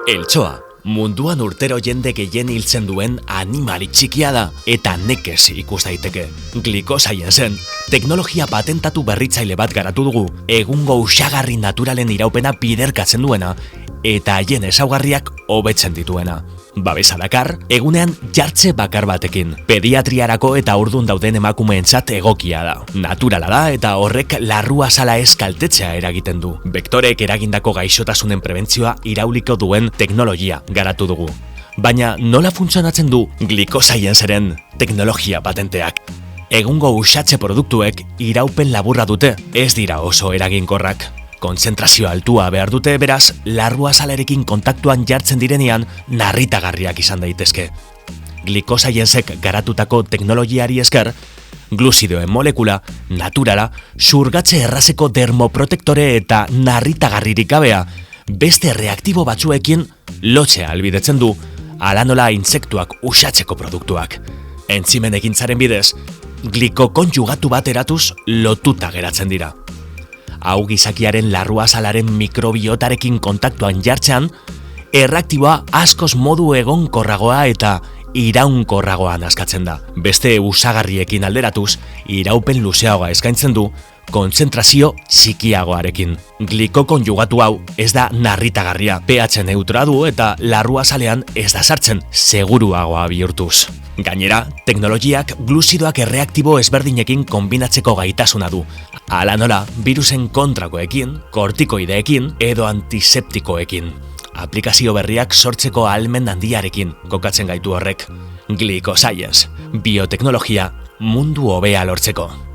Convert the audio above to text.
Eltxoa, munduan urtero jende gehien hiltzen duen animali txikia da, eta nekez ikus daiteke. Glycoscience-en, teknologia patentatu berritzaile bat garatu dugu, egungo usagarri naturalen iraupena biderkatzen duena, eta haien ezaugarriak hobetzen dituena. Babesa dakar, egunean jartze bakar batekin. Pediatriarako eta haurdun dauden emakumeentzat egokia da. Naturala da eta horrek larruazala ez kaltetzea eragiten du. Bektorek eragindako gaixotasunen prebentzioa irauliko duen teknologia garatu dugu. Baina nola funtzionatzen du Glycoscience-ren teknologia patenteak? Egungo usatze produktuek iraupen laburra dute, ez dira oso eraginkorrak. Kontzentrazio altua behar dute, beraz, larruazalarekin kontaktuan jartzen direnean narritagarriak izan daitezke. Glycoscience-ek garatutako teknologiari esker, gluzidoen molekula, naturala, xurgatze errazeko dermoprotektore eta narritagarririk gabea, beste reaktibo batzuekin lotzea ahalbidetzen du, hala nola intsektuak usatzeko produktuak. Entzimen egintzaren bidez, glikokonjugatu bat eratuz lotuta geratzen dira. Hau gizakiaren larruazalaren mikrobiotarekin kontaktuan jartzean, erreaktiboa askoz modu egonkorragoa eta iraunkorragoan askatzen da. Beste usagarriekin alderatuz, iraupen luzeagoa eskaintzen du, kontzentrazio txikiagoarekin. Glikokonjugatu hau ez da narritagarria, pH neutroa du eta larruazalean ez da sartzen, seguruagoa bihurtuz. Gainera, teknologiak gluzidoak erreaktibo ezberdinekin konbinatzeko gaitasuna du. Hala nola, virusen kontrakoekin, kortikoideekin edo antiseptikoekin. Aplikazio berriak sortzeko ahalmen handiarekin kokatzen gaitu horrek. Glycoscience, bioteknologia mundu hobea lortzeko.